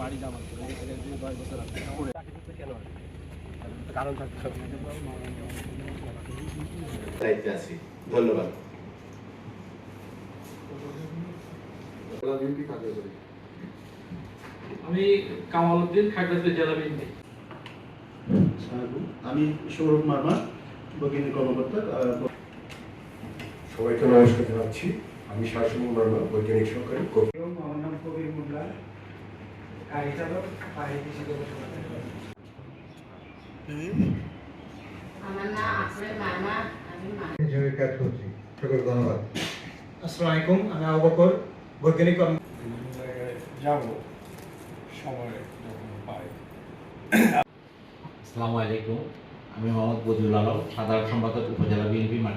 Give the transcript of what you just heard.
বাড়ি জামা 10 বছর আছে কেন কারণ থাকতে হবে। দায়িত্বে আছি। ধন্যবাদ। আমি কামাল উদ্দিন, খাগড়াছড়ি জেলা বিএনপি। আমি সৌরভ মার্মা, বৈজ্ঞানিক কর্মকর্তা। সবাইকে নমস্কার জানাচ্ছি। আমি শাসন মার্মা, বৈজ্ঞানিক সহকারী। আমার নাম কবির মোল্লা, গাড়ি চালক, কৃষি গবেষণা। আমার নাম আসলে মামা, আমি কাজ করছি। সকল ধন্যবাদ। আসসালামু আলাইকুম, আমি আবু বকর, বৈজ্ঞানিক বিভিন্ন জায়গায় যাব সময় যখন পাই। আসসালামু আলাইকুম, আমি মোহাম্মদ বদিউল আলম, সাধারণ সম্পাদক, উপজেলা বিএনপি মাঠ।